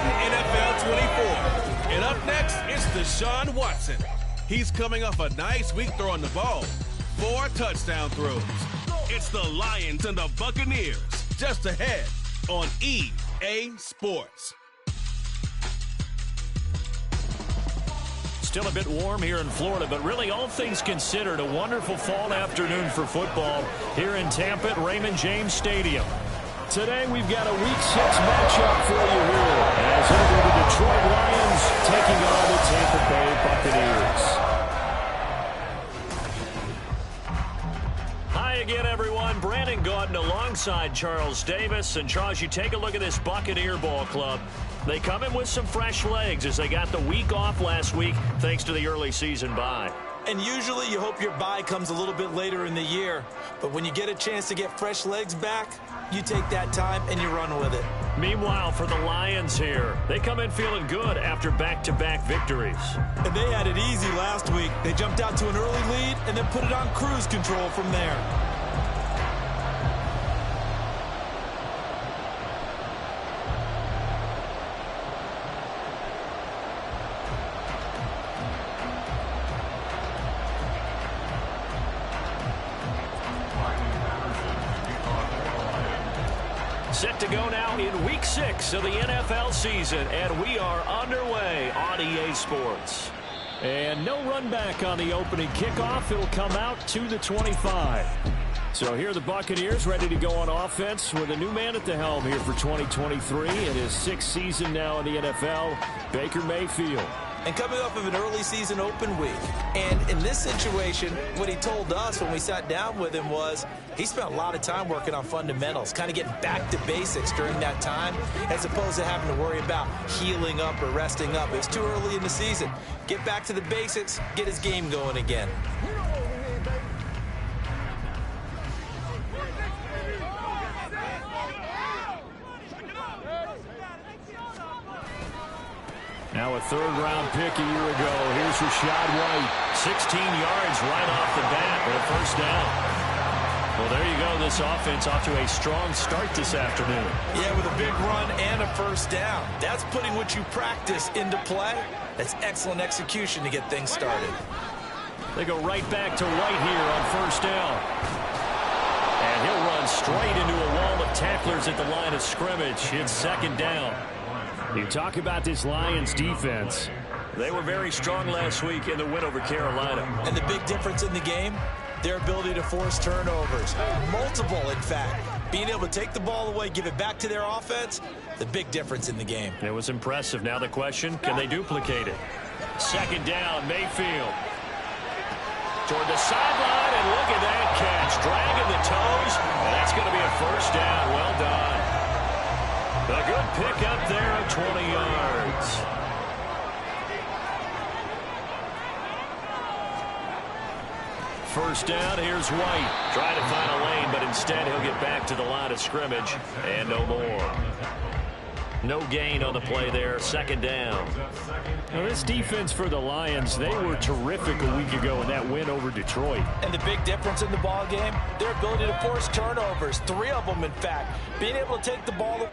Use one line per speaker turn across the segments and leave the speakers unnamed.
Madden NFL 24. And up next, it's Deshaun Watson. He's coming off a nice week throwing the ball. 4 touchdown throws. It's the Lions and the Buccaneers. Just ahead on EA Sports.
Still a bit warm here in Florida, but really all things considered, a wonderful fall afternoon for football here in Tampa at Raymond James Stadium. Today we've got a Week 6 matchup for you here as over the Detroit Lions taking on the Tampa Bay Buccaneers. Hi again, everyone. Brandon Gaudin alongside Charles Davis. And Charles, you take a look at this Buccaneer ball club. They come in with some fresh legs as they got the week off last week thanks to the early season bye.
And usually you hope your bye comes a little bit later in the year. But when you get a chance to get fresh legs back, you take that time and you run with it.
Meanwhile, for the Lions here, they come in feeling good after back-to-back victories.
And they had it easy last week. They jumped out to an early lead and then put it on cruise control from there.
Set to go now in Week 6 of the NFL season, and we are underway on EA Sports. And no run back on the opening kickoff. It'll come out to the 25. So here are the Buccaneers ready to go on offense with a new man at the helm here for 2023 in his 6th season now in the NFL, Baker Mayfield.
And coming off of an early season open week. And in this situation, what he told us when we sat down with him was he spent a lot of time working on fundamentals, kind of getting back to basics during that time, as opposed to having to worry about healing up or resting up. It's too early in the season. Get back to the basics, get his game going again.
Now a third-round pick a year ago. Here's Rachaad White. 16 yards right off the bat with a first down. Well, there you go. This offense off to a strong start this afternoon.
Yeah, with a big run and a first down. That's putting what you practice into play. That's excellent execution to get things started.
They go right back to White here on first down. And he'll run straight into a wall of tacklers at the line of scrimmage. It's second down. You talk about this Lions defense. They were very strong last week in the win over Carolina.
And the big difference in the game, their ability to force turnovers. Multiple, in fact. Being able to take the ball away, give it back to their offense, the big difference in the game.
It was impressive. Now the question, can they duplicate it? Second down, Mayfield. Toward the sideline, and look at that catch. Dragging the toes, and that's going to be a first down. Well done. A good pick up there of 20 yards. First down, here's White. Trying to find a lane, but instead he'll get back to the line of scrimmage. And no more. No gain on the play there. Second down. Now this defense for the Lions, they were terrific a week ago in that win over Detroit.
And the big difference in the ball game, their ability to force turnovers. 3 of them, in fact. Being able to take the ball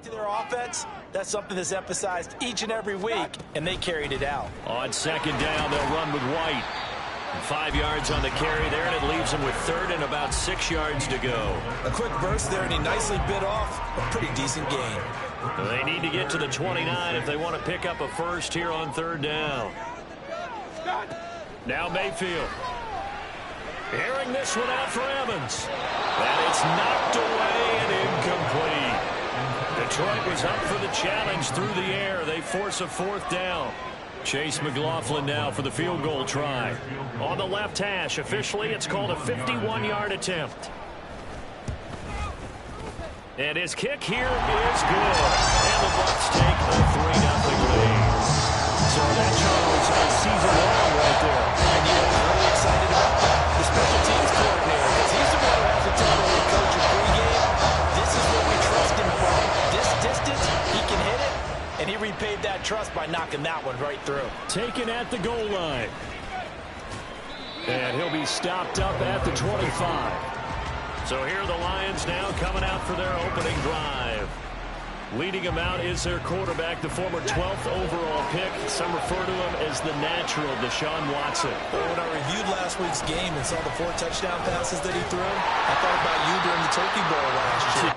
back to their offense, that's something that's emphasized each and every week, and they carried it out.
On second down, they'll run with White. 5 yards on the carry there, and it leaves them with third and about 6 yards to go.
A quick burst there, and he nicely bit off a pretty decent gain.
They need to get to the 29 if they want to pick up a first here on third down. Now Mayfield. Airing this one out for Evans. And it's knocked away and incomplete. Detroit was up for the challenge through the air. They force a fourth down. Chase McLaughlin now for the field goal try. On the left hash, officially it's called a 51-yard attempt. And his kick here is good. And the Bucs take a 3-0 lead. So that, Charles, is season long right there.
And you know, I'm really excited about that. The special teams coordinator, because he's the one who has to tell the head coach in pregame, this is what we trust him for. This distance, he can hit it, and he repaid that trust by knocking that one right through.
Taken at the goal line. And he'll be stopped up at the 25. So here are the Lions now coming out for their opening drive. Leading them out is their quarterback, the former 12th overall pick. Some refer to him as the natural, Deshaun Watson.
When I reviewed last week's game and saw the 4 touchdown passes that he threw, I thought about you during the Turkey Bowl last year.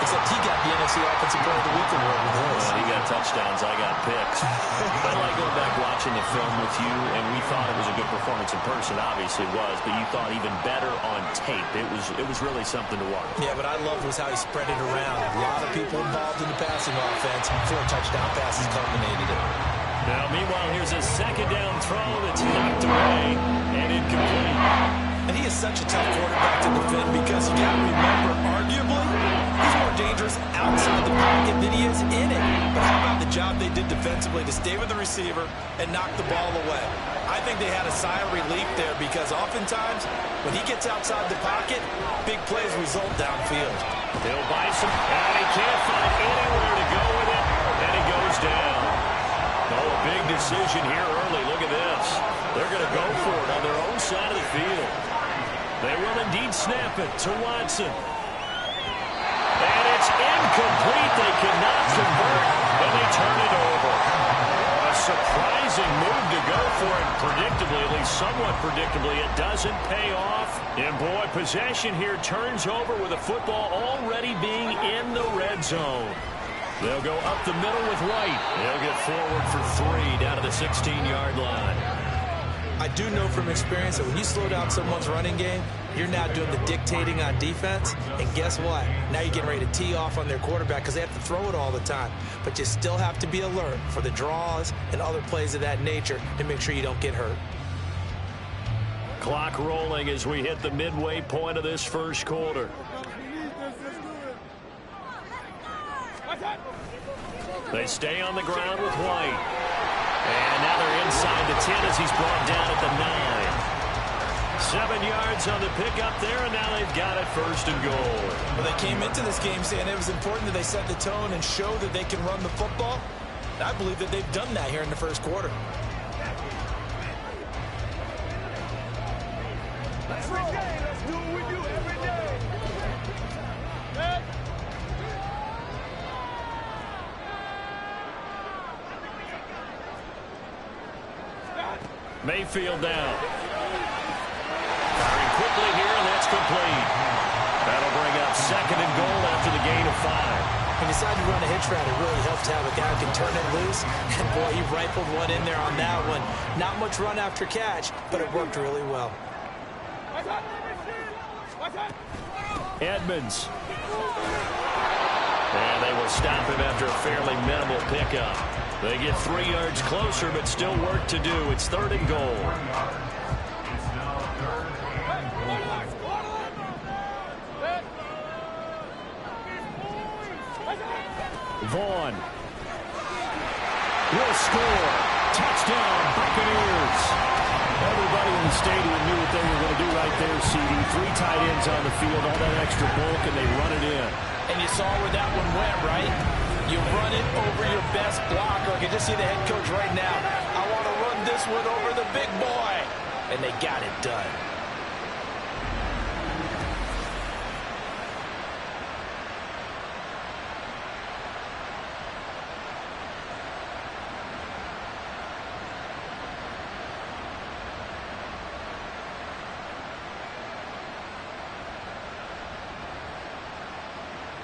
Except he got the NFC Offensive Player of the Week award with this.
He got touchdowns, I got picks. I like going back watching the film with you, and we thought it was a good performance in person. Obviously it was, but you thought even better on tape. It was really something to watch.
Yeah, but I loved was how he spread it around. A lot of people involved in the passing offense. 4 touchdown passes culminated it.
Now, meanwhile, here's a second down throw that's knocked away and incomplete.
And he is such a tough quarterback to defend because you got to remember, arguably, he's more dangerous outside the pocket than he is in it. But how about the job they did defensively to stay with the receiver and knock the ball away? I think they had a sigh of relief there because oftentimes when he gets outside the pocket, big plays result downfield.
He'll buy some, and he can't find anywhere to go with it, and he goes down. Oh, a big decision here early. Look at this. They're going to go for it on their own side of the field. They will indeed snap it to Watson. And it's incomplete. They cannot convert, and they turn it over. A surprising move to go for it. Predictably, at least somewhat predictably, it doesn't pay off. And boy, possession here turns over with the football already being in the red zone. They'll go up the middle with White. They'll get forward for 3 down to the 16-yard line.
I do know from experience that when you slow down someone's running game, you're now doing the dictating on defense. And guess what? Now you're getting ready to tee off on their quarterback because they have to throw it all the time. But you still have to be alert for the draws and other plays of that nature to make sure you don't get hurt.
Clock rolling as we hit the midway point of this first quarter. They stay on the ground with White. And now they're inside the 10 as he's brought down at the 9. 7 yards on the pickup there, and now they've got it first and goal.
Well, they came into this game saying it was important that they set the tone and show that they can run the football. And I believe that they've done that here in the first quarter.
Every day, let's do it with you every day. Hey.
Mayfield down. Firing quickly here, and that's complete. That'll bring up 2nd and goal after the gain of 5.
He decided to run a hitch route. It really helped to have a guy who can turn it loose. And, boy, he rifled one in there on that one. Not much run after catch, but it worked really well.
Edmonds. And they will stop him after a fairly minimal pickup. They get 3 yards closer, but still work to do. It's 3rd and goal. Vaughn will score. Touchdown, Buccaneers. Everybody in the stadium knew what they were going to do right there, CD. 3 tight ends on the field, all that extra bulk, and they run it in.
And you saw where that one went, right? You run it over your best blocker. I can just see the head coach right now. I want to run this one over the big boy. And they got it done.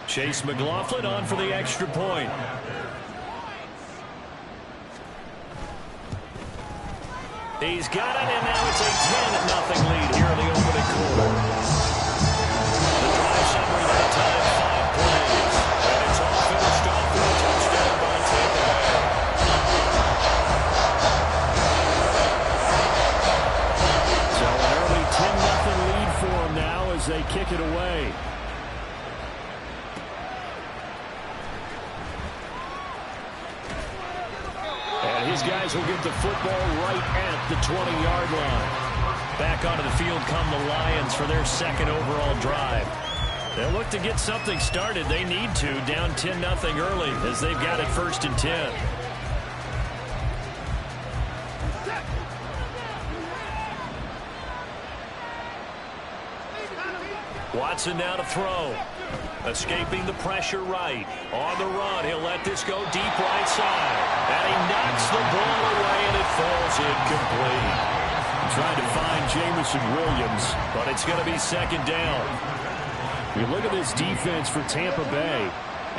Chase McLaughlin on for the extra point. He's got it, and now it's a 10-0 lead here in the opening quarter. The drive summary that time, 5 plays. And it's all finished off with a touchdown by Tampa Bay. So an early 10-0 lead for them now as they kick it away. These guys will get the football right at the 20-yard line. Back onto the field come the Lions for their 2nd overall drive. They'll look to get something started. They need to, down 10-0 early as they've got it 1st and 10. Watson now to throw. Escaping the pressure right. On the run, he'll let this go deep right side. And he knocks the ball away, and it falls incomplete. Trying to find Jameson Williams, but it's going to be 2nd down. You look at this defense for Tampa Bay.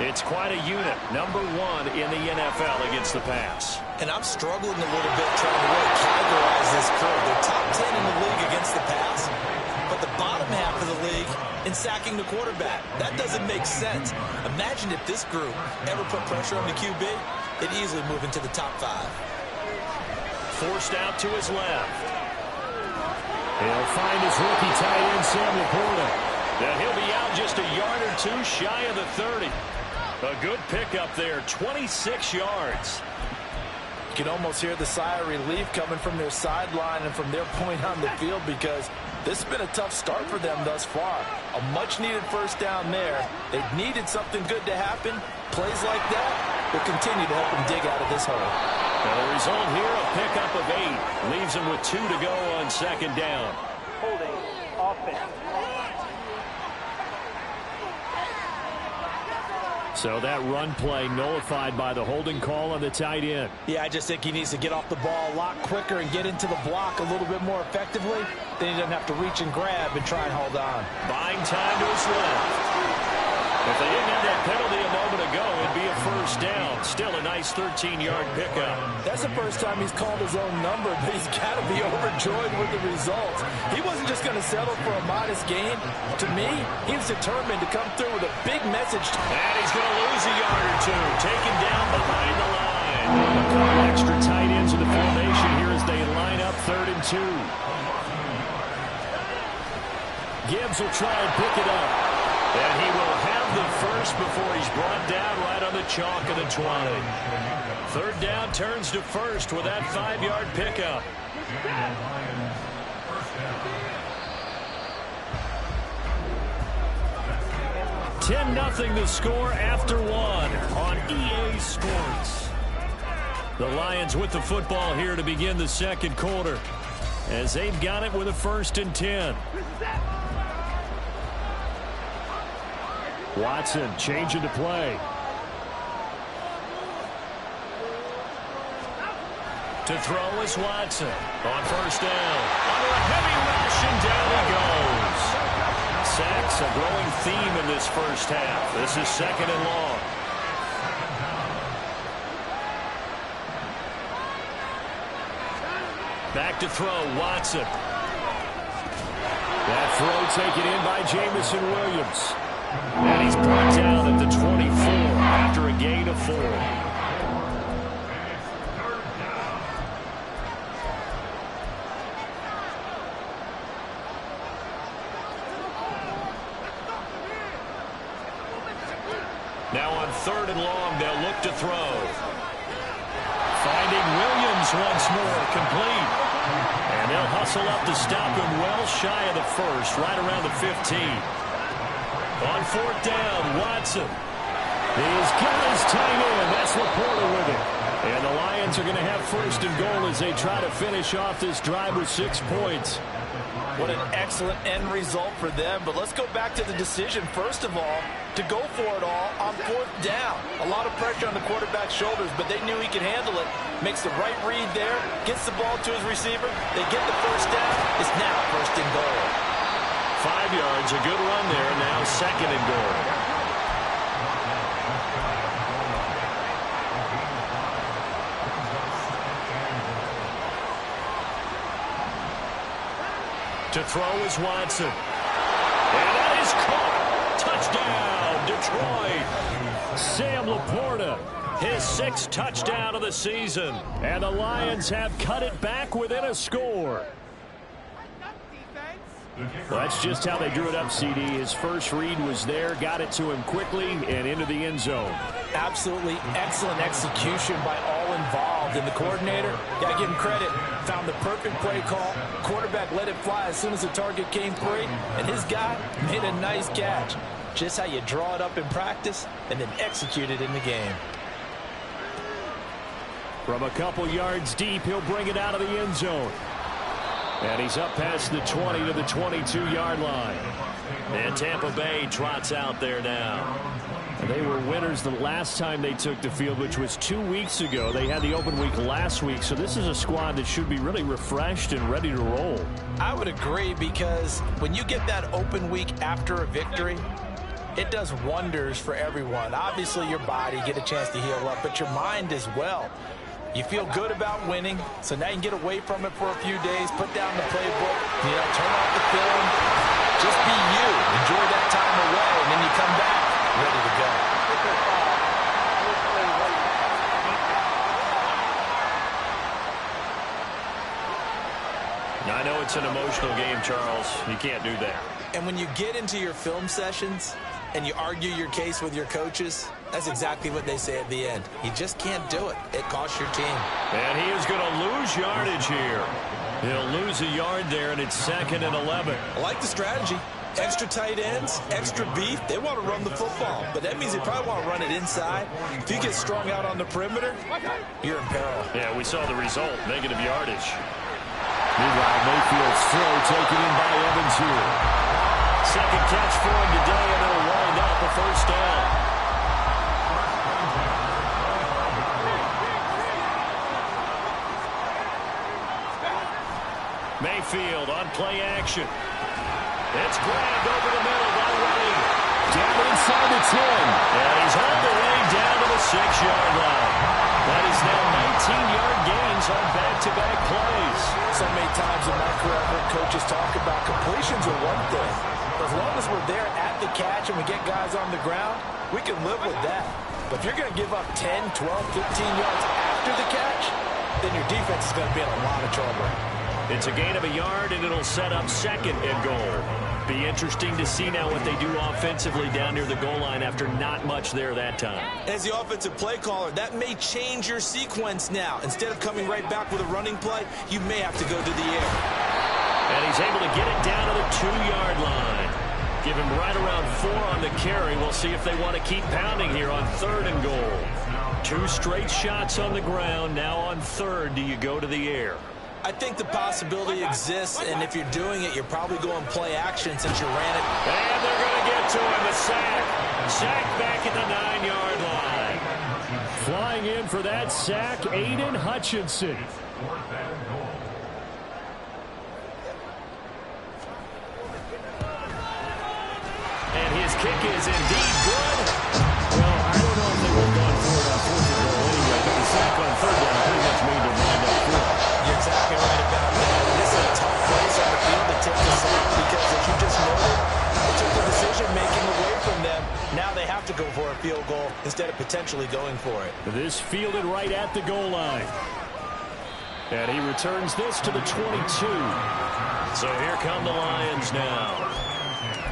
It's quite a unit. Number 1 in the NFL against the pass.
And I'm struggling a little bit trying to really categorize this crew. They're top 10 in the league against the pass, but the bottom half of the league in sacking the quarterback. That doesn't make sense. Imagine if this group ever put pressure on the QB, they'd easily move into the top 5.
Forced out to his left. He'll find his rookie tight end, Sam Laporta. Then he'll be out just a yard or 2 shy of the 30. A good pickup there, 26 yards.
You can almost hear the sigh of relief coming from their sideline and from their point on the field because this has been a tough start for them thus far. A much-needed 1st down there. They've needed something good to happen. Plays like that will continue to help them dig out of this hole.
And the result here, a pickup of 8. Leaves them with 2 to go on 2nd down.
Holding offense.
So that run play nullified by the holding call on the tight end.
Yeah, I just think he needs to get off the ball a lot quicker and get into the block a little bit more effectively. Then he doesn't have to reach and grab and try and hold on.
Buying time to his left. If they didn't have that penalty a moment ago, it'd be a 1st down. Still a nice 13-yard pickup.
That's the first time he's called his own number, but he's got to be overjoyed with the results. He wasn't just going to settle for a modest gain. To me, he was determined to come through with a big message.
And he's going to lose a yard or 2. Taken down behind the line. A couple extra tight ends in the formation here as they line up 3rd and 2. Gibbs will try and pick it up. And he will have the 1st before he's brought down right on the chalk of the 20. 3rd down turns to 1st with that 5-yard pickup. $10-0 the score after 1 on EA Sports. The Lions with the football here to begin the 2nd quarter as they've got it with a 1st and 10. Watson changing to play. To throw is Watson. On first down. Under a heavy rush, and down he goes. Sacks, a growing theme in this first half. This is second and long. Back to throw, Watson. That throw taken in by Jameson Williams. And he's brought down at the 24 after a gain of 4. Now on third and long, they'll look to throw. Finding Williams once more, complete. And they'll hustle up to stop him well shy of the first, right around the 15. On fourth down, Watson. He's got his tight end. That's Laporta with it. And the Lions are going to have first and goal as they try to finish off this drive with 6 points.
What an excellent end result for them. But let's go back to the decision, first of all, to go for it all on fourth down. A lot of pressure on the quarterback's shoulders, but they knew he could handle it. Makes the right read there, gets the ball to his receiver. They get the first down. It's now first and goal.
5 yards, a good run there, now second and goal. To throw is Watson. And that is caught. Touchdown, Detroit. Sam Laporta, his 6th touchdown of the season. And the Lions have cut it back within a score. Well, that's just how they drew it up, CD. His first read was there, got it to him quickly, and into the end zone.
Absolutely excellent execution by all involved. And the coordinator, got to give him credit, found the perfect play call. Quarterback let it fly as soon as the target came free, and his guy made a nice catch. Just how you draw it up in practice and then execute it in the game.
From a couple yards deep, he'll bring it out of the end zone. And he's up past the 20 to the 22-yard line. And Tampa Bay trots out there now. They were winners the last time they took the field, which was 2 weeks ago. They had the open week last week, so this is a squad that should be really refreshed and ready to roll.
I would agree, because when you get that open week after a victory, it does wonders for everyone. Obviously, your body, get a chance to heal up, but your mind as well. You feel good about winning, so now you can get away from it for a few days, put down the playbook, turn off the film, just be you. Enjoy that time away, and then you come back ready to go.
Now, I know it's an emotional game, Charles. You can't do that.
And when you get into your film sessions and you argue your case with your coaches, that's exactly what they say at the end. You just can't do it. It costs your team.
And he is going to lose yardage here. He'll lose a yard there, and it's second and 11.
I like the strategy. Extra tight ends, extra beef. They want to run the football, but that means they probably want to run it inside. If you get strung out on the perimeter, you're in peril.
Yeah, we saw the result, negative yardage. Meanwhile, Mayfield's throw taken in by Evans here. Second catch for him today, and it'll wind up a first down. Mayfield on play action. It's grabbed over the middle by Running. Down inside the 10. And he's all the way down to the 6-yard line. That is now 19-yard gains on back-to-back plays.
So many times in my career, I've heard coaches talk about completions are one thing. As long as we're there at the catch and we get guys on the ground, we can live with that. But if you're going to give up 10, 12, 15 yards after the catch, then your defense is going to be in a lot of trouble.
It's a gain of a yard, and it'll set up second and goal. Be interesting to see now what they do offensively down near the goal line after not much there that time.
As the offensive play caller, that may change your sequence now. Instead of coming right back with a running play, you may have to go to the air.
And he's able to get it down to the 2-yard line. Give him right around 4 on the carry. We'll see if they want to keep pounding here on third and goal. 2 straight shots on the ground. Now on third, do you go to the air?
I think the possibility exists, and if you're doing it, you're probably going play action since you ran it.
And they're going to get to him, a sack. Sack back at the 9-yard line. Flying in for that sack, Aiden Hutchinson. And his kick is indeed good. Well, I don't know if they would have gone for it on 4th and goal anyway, but the sack on 3rd down pretty much made their mind up for it.
You're exactly right about that. This is a tough place on the field to take the sack because, as you just noted, it took the decision-making away from them. Now they have to go for a field goal instead of potentially going for it.
This fielded right at the goal line. And he returns this to the 22. So here come the Lions now.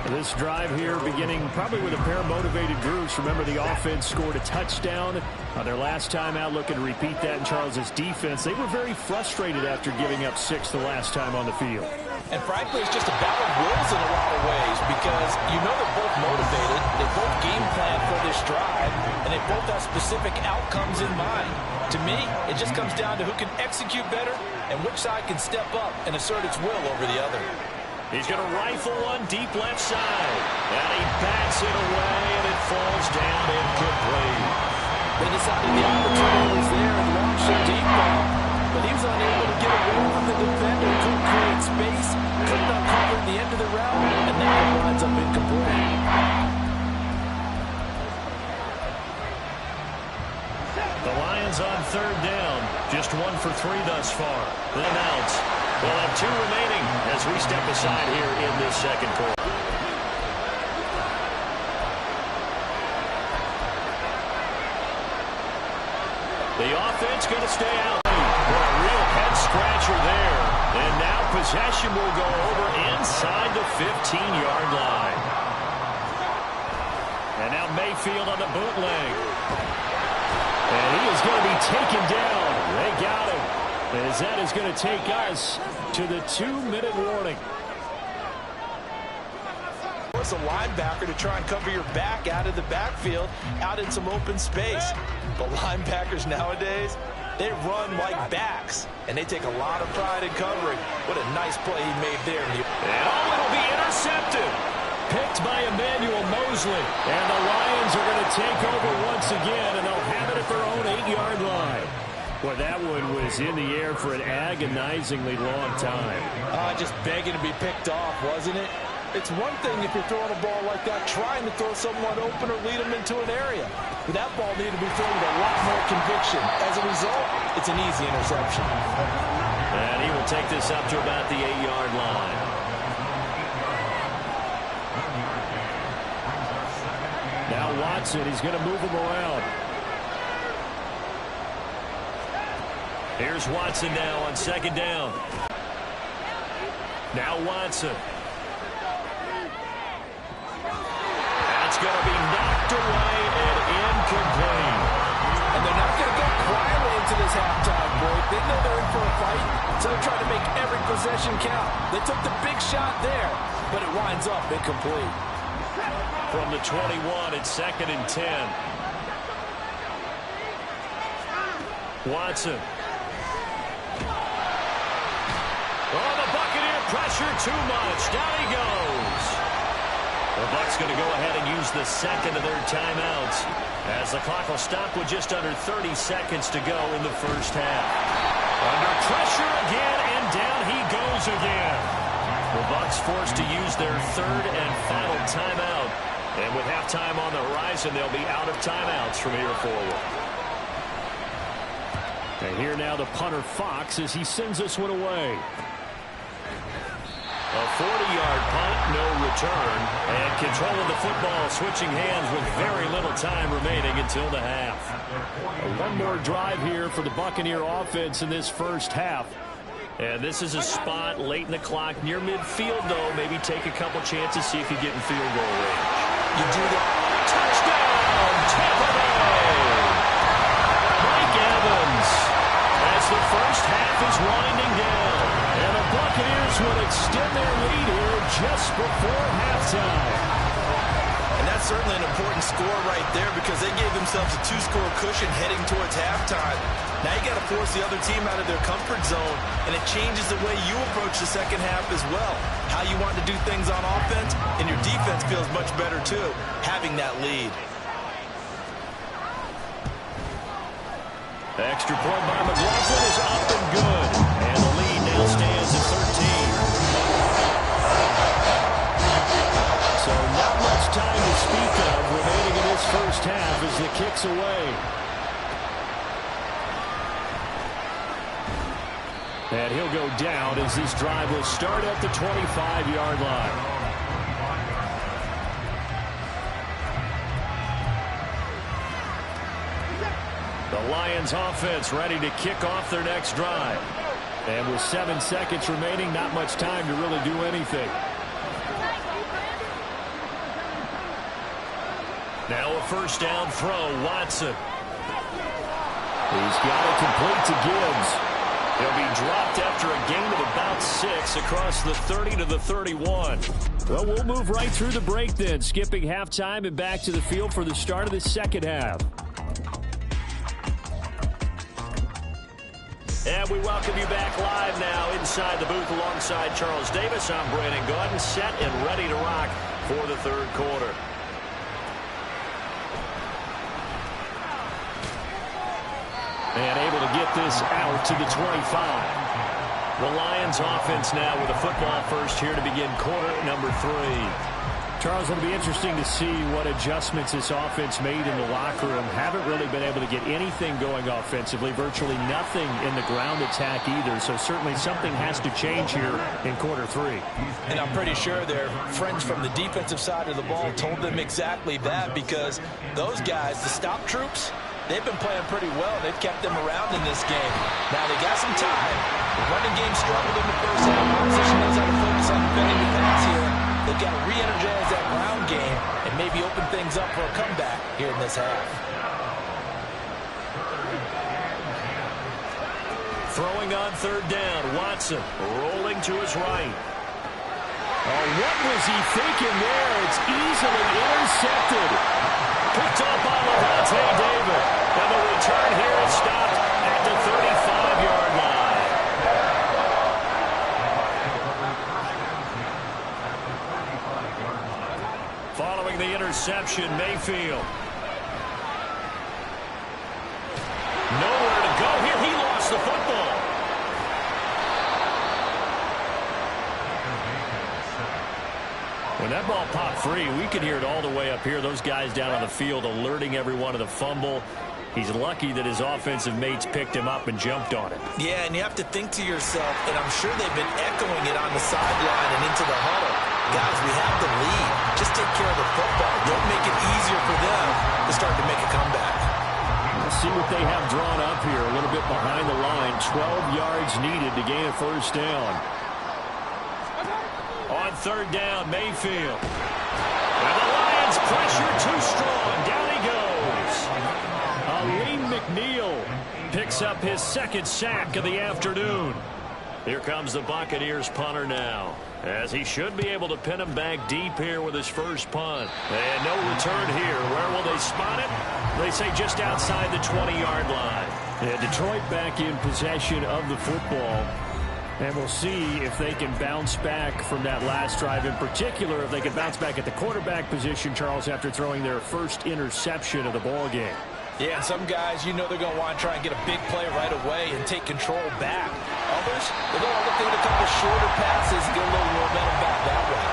This drive here beginning probably with a pair of motivated groups. Remember, the offense scored a touchdown on their last time out. Looking to repeat that in Charles' defense. They were very frustrated after giving up 6 the last time on the field.
And frankly, it's just a battle of wills in a lot of ways because you know they're both motivated. They both game plan for this drive, and they both have specific outcomes in mind. To me, it just comes down to who can execute better and which side can step up and assert its will over the other.
He's going to rifle one deep left side. And he bats it away, and it falls down incomplete.
They decided the opportunity was there and launched a deep ball, but he was unable to get away from the defender. Couldn't create space, couldn't uncover the end of the route, and now it winds up incomplete.
The Lions on 3rd down. Just 1 for 3 thus far. Then out. We'll have 2 remaining as we step aside here in this second quarter. The offense going to stay out. What a real head-scratcher there. And now possession will go over inside the 15-yard line. And now Mayfield on the bootleg. And he is going to be taken down. They got him. As that is going to take us to the 2-minute warning.
Force a linebacker to try and cover your back out of the backfield, out in some open space. But linebackers nowadays, they run like backs, and they take a lot of pride in covering. What a nice play he made there.
And it'll be intercepted. Picked by Emmanuel Mosley. And the Lions are going to take over once again, and they'll have it at their own 8-yard line. Well, that one was in the air for an agonizingly long time.
Just begging to be picked off, wasn't it? It's one thing if you're throwing a ball like that, trying to throw someone open or lead them into an area. But that ball needed to be thrown with a lot more conviction. As a result, it's an easy interception.
And he will take this up to about the 8-yard line. Now Watson, he's going to move him around. Here's Watson now on 2nd down. Now Watson. That's going to be knocked away and incomplete.
And they're not going to go quietly into this halftime break. They know they're in for a fight, so they're trying to make every possession count. They took the big shot there, but it winds up incomplete.
From the 21, it's 2nd and 10. Watson. Oh, the Buccaneer pressure too much. Down he goes. The Bucs going to go ahead and use the second of their timeouts as the clock will stop with just under 30 seconds to go in the first half. Under pressure again, and down he goes again. The Bucs forced to use their 3rd and final timeout. And with halftime on the horizon, they'll be out of timeouts from here forward. And here now the punter Fox as he sends this one away. A 40-yard punt, no return. And control of the football, switching hands with very little time remaining until the half. One more drive here for the Buccaneer offense in this first half. And this is a spot late in the clock near midfield, though. Maybe take a couple chances, see if you get in field goal range.
You do that.
Touchdown, Tampa Bay! Mike Evans as the first half is winding down. And the Buccaneers will extend their lead here just before halftime.
And that's certainly an important score right there because they gave themselves a 2-score cushion heading towards halftime. Now you got to force the other team out of their comfort zone, and it changes the way you approach the second half as well. How you want to do things on offense, and your defense feels much better too, having that lead.
Extra point by McLaughlin is up and good. And the lead now stands at 13. So not much time to speak of remaining in this first half as the kick's away. And he'll go down as this drive will start at the 25-yard line. The Lions offense ready to kick off their next drive. And with 7 seconds remaining, not much time to really do anything. Now a first down throw, Watson. He's got it complete to Gibbs. He'll be dropped after a gain of about 6 across the 30 to the 31. Well, we'll move right through the break then, skipping halftime and back to the field for the start of the second half. And we welcome you back live now inside the booth alongside Charles Davis. I'm Brandon Gaudin, set and ready to rock for the third quarter. And able to get this out to the 25. The Lions offense now with a football first here to begin quarter number 3. Charles, it'll be interesting to see what adjustments this offense made in the locker room. Haven't really been able to get anything going offensively. Virtually nothing in the ground attack either. So certainly something has to change here in quarter 3.
And I'm pretty sure their friends from the defensive side of the ball told them exactly that, because those guys, the stop troops, they've been playing pretty well. They've kept them around in this game. Now they got some time. The running game struggled in the first half. Opposition knows how to focus on defending the pass here. They've got to re-energize that ground game and maybe open things up for a comeback here in this half.
Throwing on third down, Watson rolling to his right. Oh, what was he thinking there? It's easily intercepted. Picked up by Lavonte David. And the return here is stopped at the 35-yard line. Following the interception, Mayfield. Nowhere to go here. He lost the football. When that ball popped free, we could hear it all the way up here. Those guys down on the field alerting everyone of the fumble. He's lucky that his offensive mates picked him up and jumped on it.
Yeah, and you have to think to yourself, and I'm sure they've been echoing it on the sideline and into the huddle. Guys, we have the lead. Just take care of the football. Don't make it easier for them to start to make a comeback.
Let's see what they have drawn up here. A little bit behind the line. 12 yards needed to gain a first down. On third down, Mayfield. And the Lions pressure too strong. Down he goes. Aleem McNeil picks up his second sack of the afternoon. Here comes the Buccaneers punter now, as he should be able to pin him back deep here with his first punt. And no return here. Where will they spot it? They say just outside the 20-yard line. Yeah, Detroit back in possession of the football. And we'll see if they can bounce back from that last drive. In particular, if they can bounce back at the quarterback position, Charles, after throwing their first interception of the ball game.
Yeah, some guys, you know they're going to want to try and get a big play right away and take control back. Others, they're going to look at a couple shorter passes, get a little momentum back that way.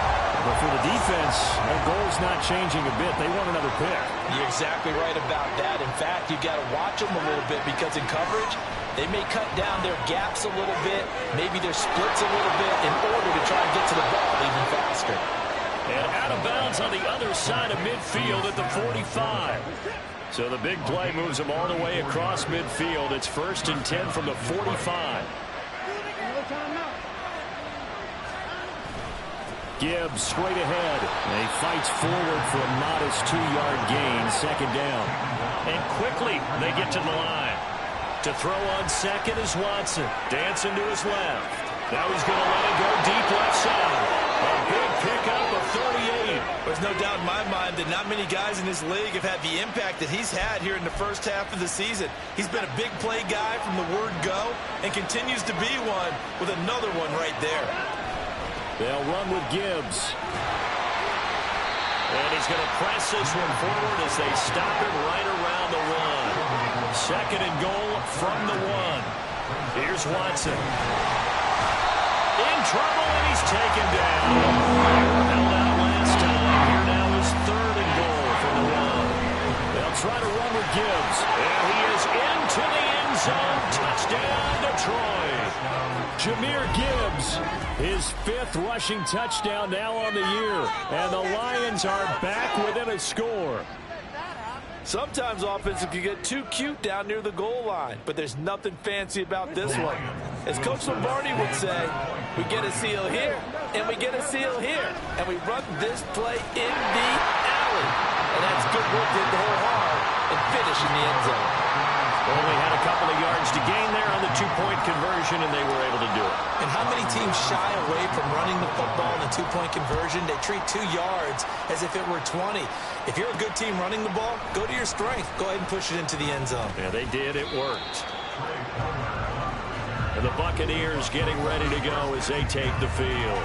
But for the defense, their goal's not changing a bit. They want another pick.
You're exactly right about that. In fact, you've got to watch them a little bit, because in coverage, they may cut down their gaps a little bit, maybe their splits a little bit, in order to try and get to the ball even faster.
And out of bounds on the other side of midfield at the 45. So the big play moves them all the way across midfield. It's 1st and 10 from the 45. Gibbs straight ahead. And he fights forward for a modest 2-yard gain. Second down. And quickly they get to the line. To throw on second is Watson. Dancing to his left. Now he's going to let it go deep left side. A big pickup of 38.
There's no doubt in my mind that not many guys in this league have had the impact that he's had here in the first half of the season. He's been a big play guy from the word go, and continues to be one with another one right there.
They'll run with Gibbs. And he's going to press this one forward as they stop him right around the run. 2nd and goal from the 1. Here's Watson. In trouble, and he's taken down. Held out last time. Here now is 3rd and goal from the 1. They'll try to run with Gibbs. And he is into the end zone. Touchdown, Detroit. Jahmyr Gibbs, his 5th rushing touchdown now on the year. And the Lions are back within a score.
Sometimes offenses can get too cute down near the goal line, but there's nothing fancy about this one. As Coach Lombardi would say, we get a seal here, and we get a seal here, and we run this play in the alley. And that's good work to hit the hole hard and finish in the end zone.
Only had a couple of yards to gain there on the 2-point conversion, and they were able to do it.
And how many teams shy away from running the football in the 2-point conversion? They treat 2 yards as if it were 20. If you're a good team running the ball, go to your strength. Go ahead and push it into the end zone.
Yeah, they did. It worked. And the Buccaneers getting ready to go as they take the field.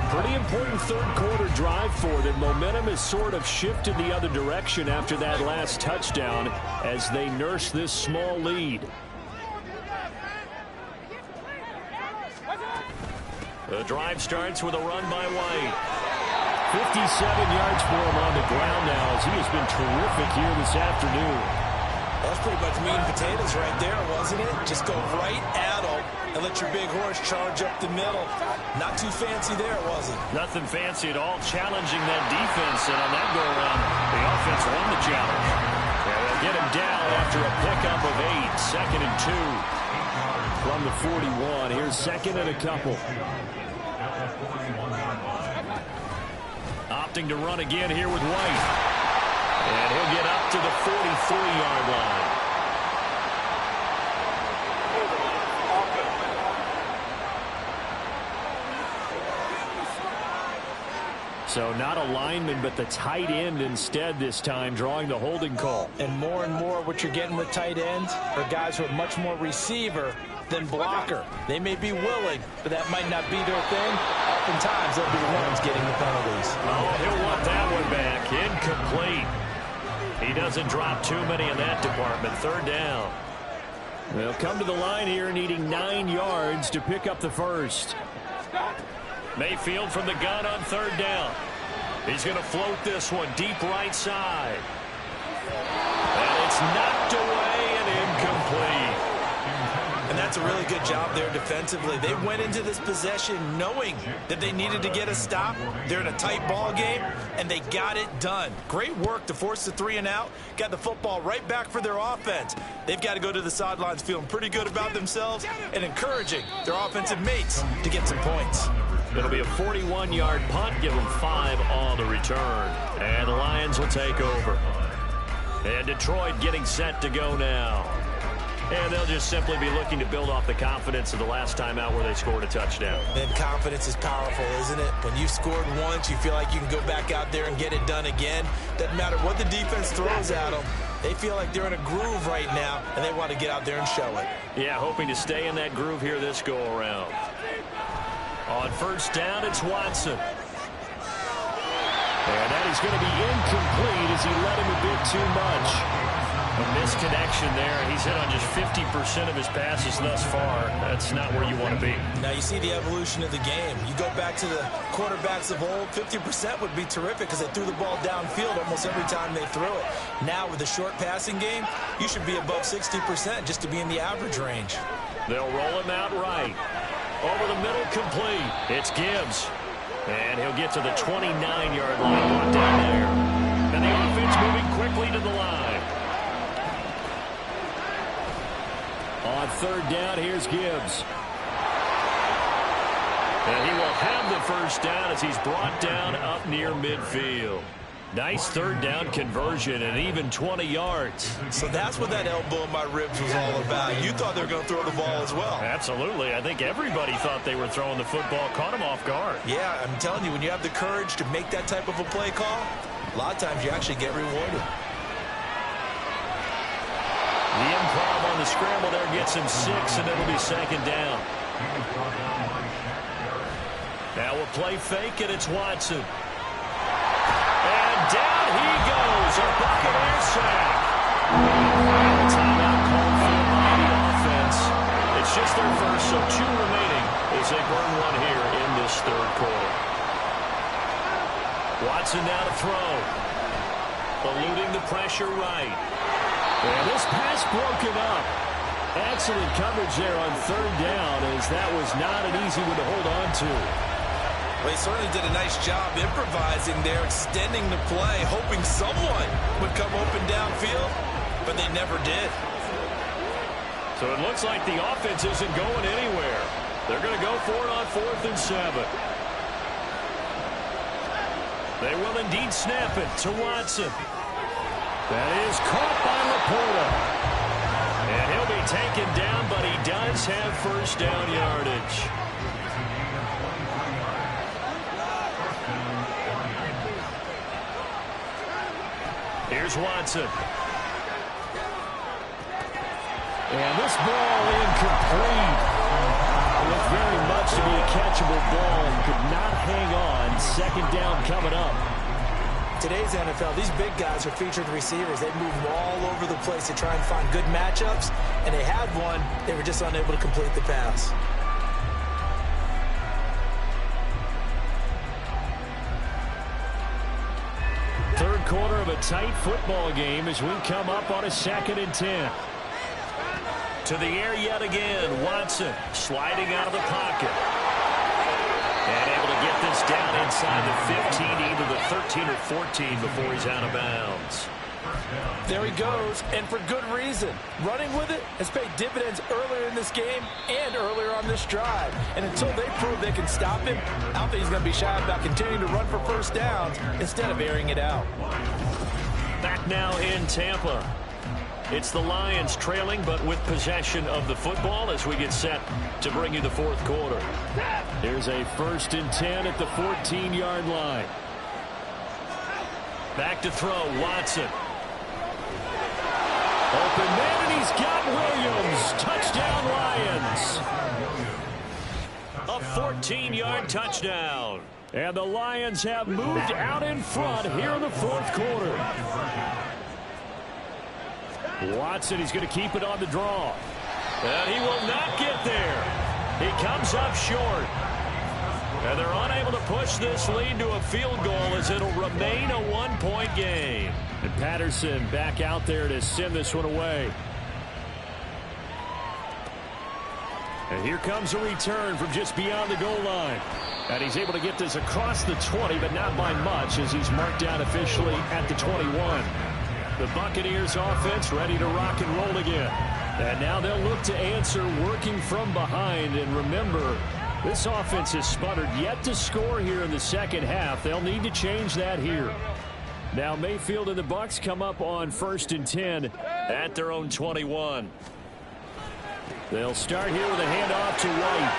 Pretty important 3rd quarter drive for them. Momentum has sort of shifted the other direction after that last touchdown as they nurse this small lead. The drive starts with a run by White. 57 yards for him on the ground now as he has been terrific here this afternoon.
That's pretty much meat and potatoes right there, wasn't it? Just go right at them and let your big horse charge up the middle. Not too fancy there, was it?
Nothing fancy at all, challenging that defense, and on that go-around, the offense won the challenge. Yeah, they'll get him down after a pickup of 8, 2nd and 2 from the 41. Here's 2nd and a couple. Opting to run again here with White. And he'll get up to the 43-yard line. So not a lineman, but the tight end instead this time, drawing the holding call.
And more what you're getting with tight ends are guys who are much more receiver than blocker. They may be willing, but that might not be their thing. Oftentimes, they'll be the ones getting the penalties.
Oh, he'll want that one back. Incomplete. He doesn't drop too many in that department. 3rd down. They'll come to the line here needing 9 yards to pick up the first. Mayfield from the gun on 3rd down. He's going to float this one deep right side. And it's knocked away and incomplete.
And that's a really good job there defensively. They went into this possession knowing that they needed to get a stop. They're in a tight ball game, and they got it done. Great work to force the 3 and out. Got the football right back for their offense. They've got to go to the sidelines feeling pretty good about themselves and encouraging their offensive mates to get some points.
It'll be a 41-yard punt, give them 5 on the return. And the Lions will take over. And Detroit getting set to go now. And they'll just simply be looking to build off the confidence of the last time out where they scored a touchdown.
And confidence is powerful, isn't it? When you've scored once, you feel like you can go back out there and get it done again. Doesn't matter what the defense throws at them. They feel like they're in a groove right now, and they want to get out there and show it.
Yeah, hoping to stay in that groove here this go-around. On 1st down, it's Watson. And that is going to be incomplete as he led him a bit too much. A misconnection there. He's hit on just 50% of his passes thus far. That's not where you want to be.
Now you see the evolution of the game. You go back to the quarterbacks of old, 50% would be terrific because they threw the ball downfield almost every time they threw it. Now with the short passing game, you should be above 60% just to be in the average range.
They'll roll him out right. Over the middle, complete. It's Gibbs. And he'll get to the 29-yard line. Brought down there. And the offense moving quickly to the line. On 3rd down, here's Gibbs. And he will have the 1st down as he's brought down up near midfield. Nice 3rd down conversion and even 20 yards.
So that's what that elbow in my ribs was all about. You thought they were going to throw the ball as well.
Absolutely. I think everybody thought they were throwing the football. Caught him off guard.
Yeah, I'm telling you, when you have the courage to make that type of a play call, a lot of times you actually get rewarded.
The improv on the scramble there gets him 6, and it'll be 2nd down. Now we'll play fake, and it's Watson. And down he goes. A Buccaneer sack. Timeout call pressure right. And this pass broken up. Excellent coverage there on third down, as that was not an easy one to hold on to.
Well, he certainly did a nice job improvising there, extending the play, hoping someone would come open downfield, but they never did.
So it looks like the offense isn't going anywhere. They're going to go for it on 4th and 7. They will indeed snap it to Watson. That is caught by Laporta. And he'll be taken down, but he does have first down yardage. Here's Watson. And this ball incomplete. It looked very much to be a catchable ball and could not hang on. Second down coming up.
Today's NFL, these big guys are featured receivers. They move all over the place to try and find good matchups, and they had one. They were just unable to complete the pass.
Third quarter of a tight football game as we come up on a 2nd and 10. To the air yet again. Watson sliding out of the pocket. And able to get this down inside the 15, either the 13 or 14 before he's out of bounds.
There he goes, and for good reason. Running with it has paid dividends earlier in this game and earlier on this drive. And until they prove they can stop him, I don't think he's going to be shy about continuing to run for first downs instead of airing it out.
Back now in Tampa. It's the Lions trailing, but with possession of the football as we get set to bring you the fourth quarter. Here's a 1st and 10 at the 14-yard line. Back to throw, Watson. Open man, and he's got Williams. Touchdown, Lions. A 14-yard touchdown. And the Lions have moved out in front here in the fourth quarter. Watson, he's going to keep it on the draw. And he will not get there. He comes up short. And they're unable to push this lead to a field goal as it'll remain a one-point game. And Patterson back out there to send this one away. And here comes a return from just beyond the goal line. And he's able to get this across the 20, but not by much as he's marked down officially at the 21. The Buccaneers offense ready to rock and roll again. And now they'll look to answer working from behind. And remember, this offense has sputtered yet to score here in the second half. They'll need to change that here. Now Mayfield and the Bucs come up on 1st and 10 at their own 21. They'll start here with a handoff to White.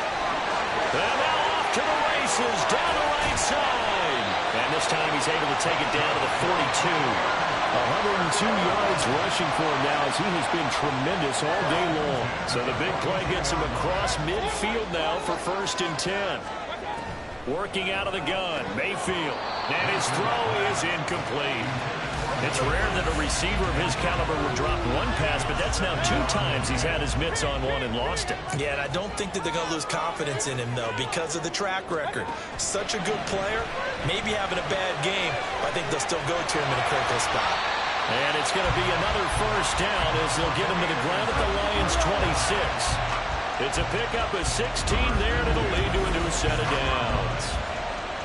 And now off to the races down the right side. And this time he's able to take it down to the 42. 102 yards rushing for him now as he has been tremendous all day long. So the big play gets him across midfield now for 1st and 10. Working out of the gun, Mayfield. And his throw is incomplete. It's rare that a receiver of his caliber would drop one pass, but that's now 2 times he's had his mitts on one and lost it.
Yeah, and I don't think that they're going to lose confidence in him, though, because of the track record. Such a good player, maybe having a bad game, but I think they'll still go to him in a critical spot.
And it's going to be another first down as they'll get him to the ground at the Lions' 26. It's a pickup of 16 there, and it'll lead to a new set of downs.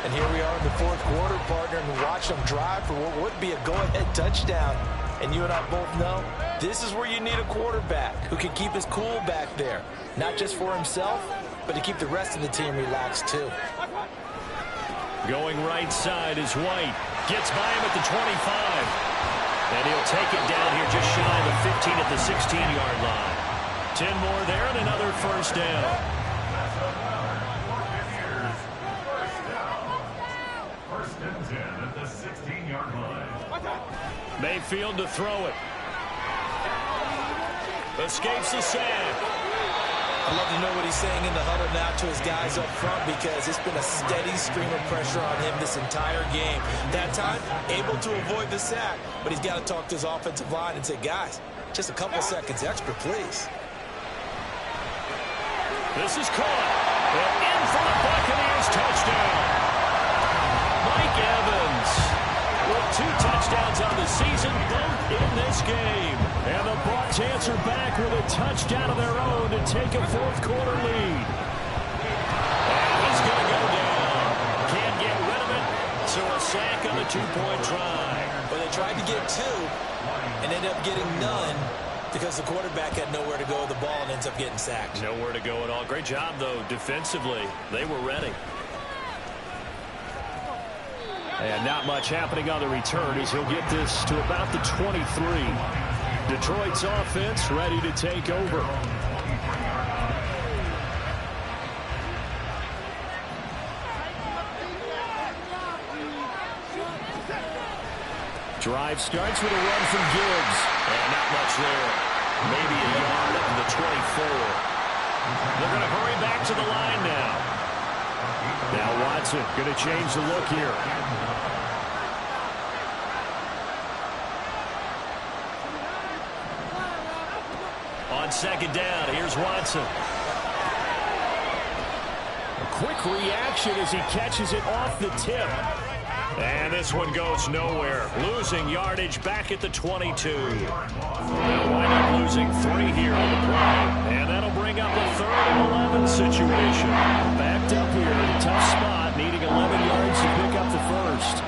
And here we are in the fourth quarter, partner, and watch them drive for what would be a go-ahead touchdown. And you and I both know this is where you need a quarterback who can keep his cool back there. Not just for himself, but to keep the rest of the team relaxed, too.
Going right side is White. Gets by him at the 25. And he'll take it down here just shy of the 15 at the 16-yard line. 10 more there and another first down. Mayfield to throw it. Escapes the sack.
I'd love to know what he's saying in the huddle now to his guys up front, because it's been a steady stream of pressure on him this entire game. That time, able to avoid the sack, but he's got to talk to his offensive line and say, guys, just a couple seconds extra, please.
This is caught. And in for the Buccaneers touchdown. Mike Evans with 2 touchdowns touchdowns on the season, both in this game. And the Bucs answer back with a touchdown of their own to take a fourth-quarter lead. And he's going to go down. Can't get rid of it, so a sack on the two-point try.
Well, they tried to get two and ended up getting none because the quarterback had nowhere to go with the ball and ends up getting sacked.
Nowhere to go at all. Great job, though, defensively. They were ready. And not much happening on the return as he'll get this to about the 23. Detroit's offense ready to take over. Drive starts with a run from Gibbs. And not much there. Maybe a yard up to the 24. They're going to hurry back to the line now. Now Watson going to change the look here. On second down, here's Watson. A quick reaction as he catches it off the tip. And this one goes nowhere. Losing yardage back at the 22. They'll wind up losing 3 here on the play. And that'll bring up a 3rd and 11 situation. Backed up here in a tough spot, needing 11 yards to pick up the first.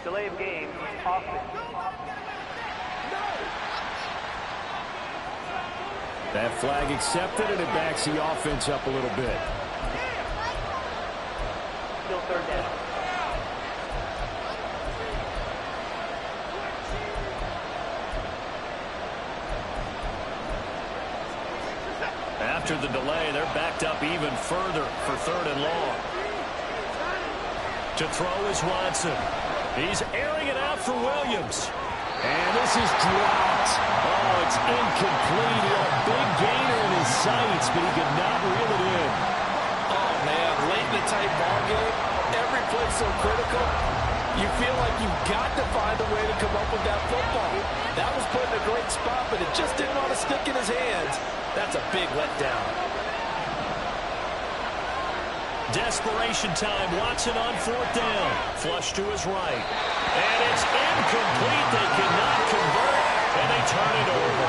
Delay of game, offense.
That flag accepted, and it backs the offense up a little bit.
Still 3rd down.
After the delay, they're backed up even further for 3rd and long. To throw is Watson. He's airing it out for Williams. And this is dropped. Oh, it's incomplete. He had a big gainer in his sights, but he could not reel it in.
Oh, man, late in the tight ball game, every play so critical, you feel like you've got to find a way to come up with that football. That was put in a great spot, but it just didn't want to stick in his hands. That's a big letdown.
Desperation time. Watson on 4th down. Flush to his right. And it's incomplete. They cannot convert, and they turn it over.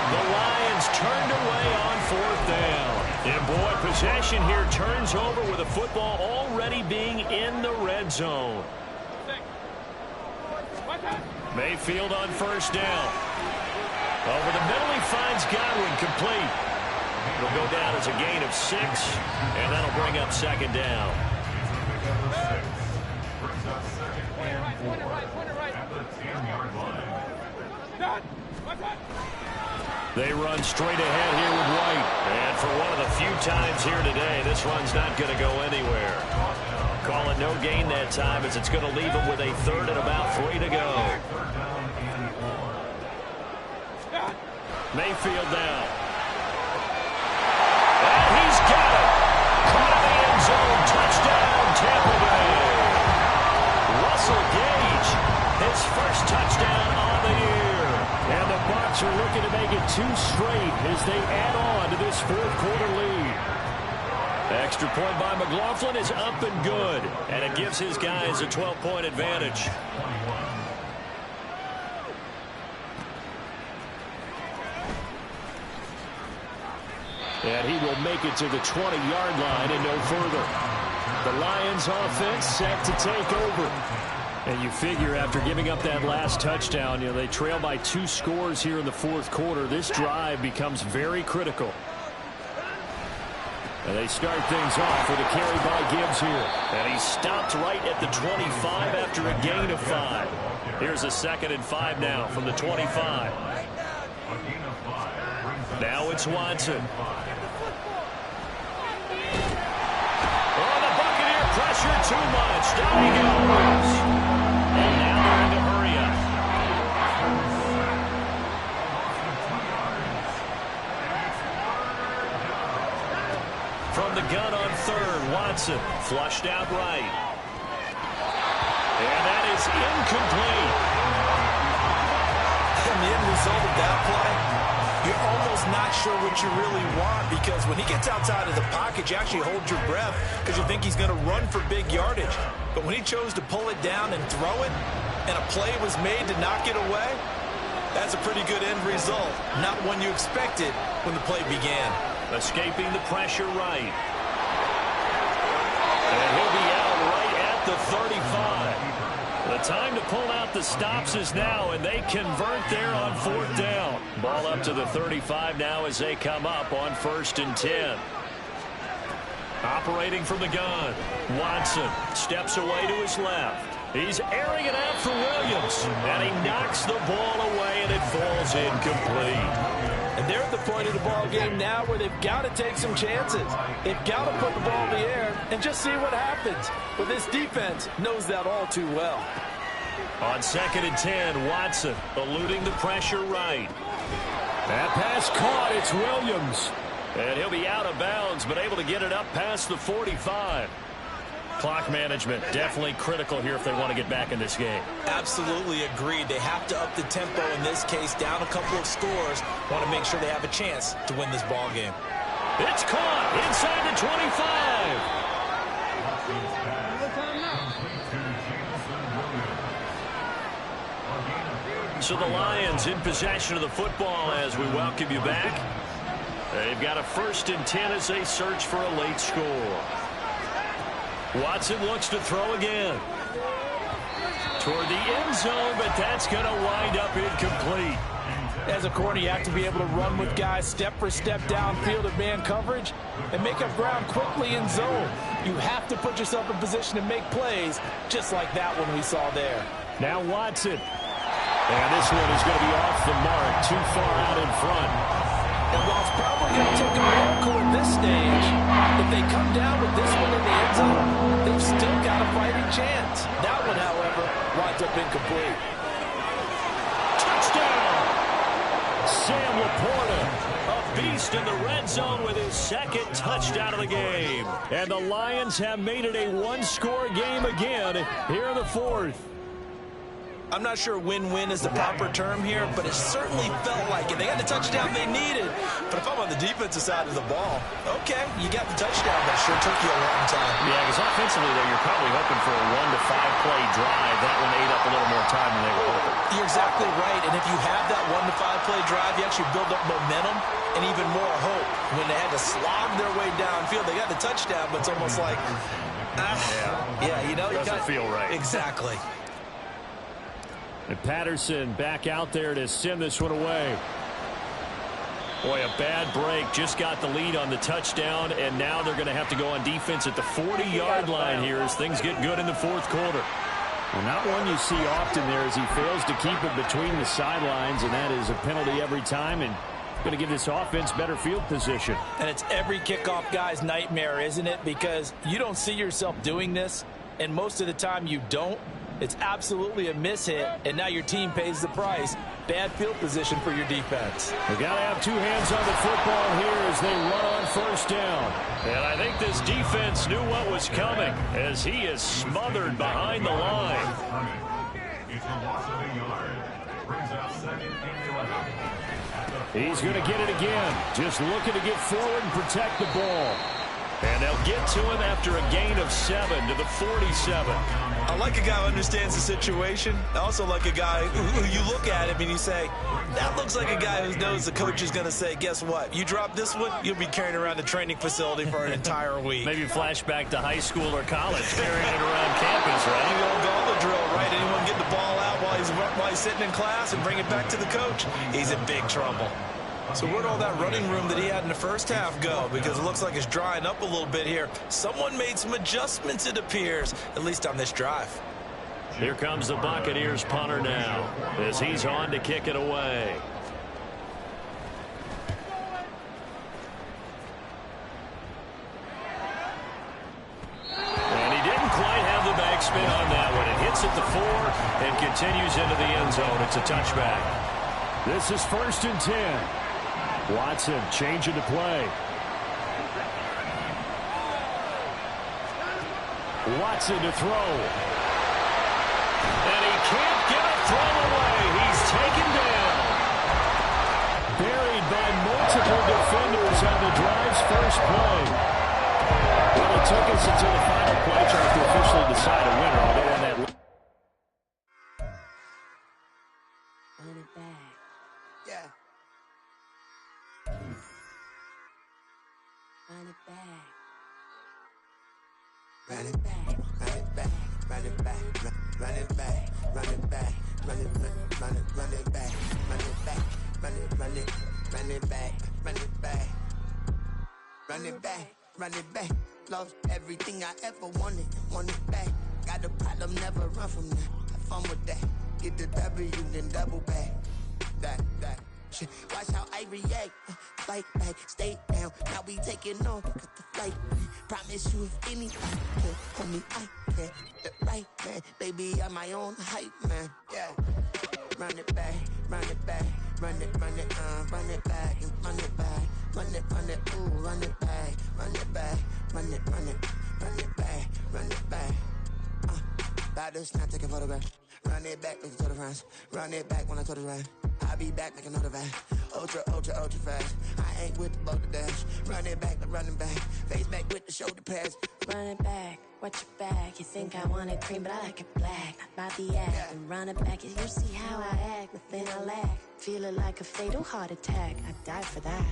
The Lions turned away on 4th down. And boy, possession here turns over with the football already being in the red zone. Mayfield on 1st down. Over the middle, he finds Godwin, complete. It'll go down as a gain of 6, and that'll bring up 2nd down. They run straight ahead here with White. And for one of the few times here today, this run's not going to go anywhere. Call it no gain that time as it's going to leave him with a 3rd and about 3 to go. Mayfield now. And he's got it. Caught in the end zone. Touchdown, Tampa Bay. Russell Gage, his first touchdown on the year. And the Bucs are looking to make it 2 straight as they add on to this 4th quarter lead. Extra point by McLaughlin is up and good. And it gives his guys a 12-point advantage. And he will make it to the 20-yard line and no further. The Lions offense set to take over. And you figure after giving up that last touchdown, they trail by 2 scores here in the 4th quarter. This drive becomes very critical. And they start things off with a carry by Gibbs here. And he stopped right at the 25 after a gain of 5. Here's a 2nd and 5 now from the 25. Now it's Watson. Oh, the Buccaneer pressure too much. Down he goes. And now they're into hurry up. From the gun on 3rd, Watson Flushed out right. And that is incomplete.
And the end result of that play, you're almost not sure what you really want, because when he gets outside of the pocket, you actually hold your breath because you think he's going to run for big yardage. But when he chose to pull it down and throw it, and a play was made to knock it away, that's a pretty good end result. Not one you expected when the play began.
Escaping the pressure right. And he'll be out right at the 35. The time to pull out the stops is now, and they convert there on 4th down. Ball up to the 35 now as they come up on 1st and 10. Operating from the gun, Watson steps away to his left. He's airing it out for Williams, and he knocks the ball away, and it falls incomplete.
And they're at the point of the ball game now where they've got to take some chances. They've got to put the ball in the air and just see what happens. But this defense knows that all too well.
On 2nd and 10, Watson eluding the pressure right. That pass caught. It's Williams. And he'll be out of bounds, but able to get it up past the 45. Clock management definitely critical here if they want to get back in this game.
Absolutely agreed. They have to up the tempo in this case, down a couple of scores. Want to make sure they have a chance to win this ball game.
It's caught inside the 25. So the Lions in possession of the football as we welcome you back. They've got a 1st and 10 as they search for a late score. Watson looks to throw again. Toward the end zone, but that's going to wind up incomplete.
As a corner, you have to be able to run with guys step for step downfield of man coverage and make up ground quickly in zone. You have to put yourself in position to make plays, just like that one we saw there.
Now Watson. And this one is going to be off the mark, too far out in front.
And while it's probably going to take a miracle at this stage, if they come down with this one in the end zone, they've still got a fighting chance. That one, however, winds up incomplete.
Touchdown! Sam Laporta, a beast in the red zone with his 2nd touchdown of the game. And the Lions have made it a one-score game again here in the 4th.
I'm not sure win-win is the proper term here, but it certainly felt like it. They got the touchdown they needed. But if I'm on the defensive side of the ball, okay, you got the touchdown, but it sure took you a long time.
Yeah, because offensively, though, you're probably hoping for a 1 to 5 play drive. That one ate up a little more time than they were hoping.
You're exactly right. And if you have that 1 to 5 play drive, you actually build up momentum and even more hope. When they had to slog their way downfield, they got the touchdown, but it's almost like, you know, it
doesn't feel right.
Exactly.
And Patterson back out there to send this one away. Boy, a bad break. Just got the lead on the touchdown, and now they're going to have to go on defense at the 40-yard line here as things get good in the 4th quarter.
Well, not one you see often there as he fails to keep it between the sidelines, and that is a penalty every time, and going to give this offense better field position.
And it's every kickoff guy's nightmare, isn't it? Because you don't see yourself doing this, and most of the time you don't. It's absolutely a miss-hit, and now your team pays the price. Bad field position for your defense.
They've got to have 2 hands on the football here as they run on 1st down. And I think this defense knew what was coming as he is smothered behind the line. He's going to get it again. Just looking to get forward and protect the ball. And they'll get to him after a gain of 7 to the 47.
I like a guy who understands the situation. I also like a guy who you look at him and you say, that looks like a guy who knows the coach is going to say, guess what? You drop this one, you'll be carrying around the training facility for an entire week.
Maybe flashback to high school or college, carrying it around campus, right?
The old gauntlet drill, right? Anyone get the ball out while he's sitting in class and bring it back to the coach? He's in big trouble. So where'd all that running room that he had in the first half go? Because it looks like it's drying up a little bit here. Someone made some adjustments, it appears, at least on this drive.
Here comes the Buccaneers punter now as he's on to kick it away. And he didn't quite have the backspin on that one. It hits at the 4 and continues into the end zone. It's a touchback.
This is 1st and 10. Watson changing to play. Watson to throw. And he can't get a throw away. He's taken down. Buried by multiple defenders on the drive's first play. Well, it took us until the final play chart to officially decide a winner. I'll get on that.
Run it back.
Yeah.
Run it back.
Run it back, run it back, run it back, run it back, run it back, run it back, run it back, run it back, run it back, run it back, run it back, run it back. Lost everything I ever wanted, want it back. Got a problem, never run from that. Have fun with that. Get the W, then double back. That. Shit. Watch how I react. Fight back, stay down. Now we taking off. Got the flight. Promise you if anything can, homie, I can. The right man, baby, I'm my own hype man. Yeah. Run it back, run it back, run it back, and run it back, run it, ooh, run it back, run it back, run it back, run it back. Baddest, not taking photograph. Run it back, make it to the friends. Run it back when I told it right. I'll be back, make another van. Ultra fast. I ain't with the boat to dash. Run it back, but running back. Face back with the shoulder pads.
Run it back, watch your back. You think I want it cream, but I like it black. Not by the act, and run it back. You see how I act, nothing I lack. Feeling like a fatal heart attack. I'd die for that.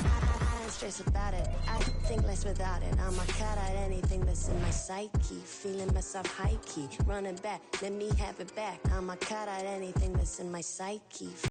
I ain't stressed about it. I think less without it. I'ma cut out anything that's in my psyche. Feeling myself high key. Running back, let me have it back. I'ma cut out anything that's in my psyche.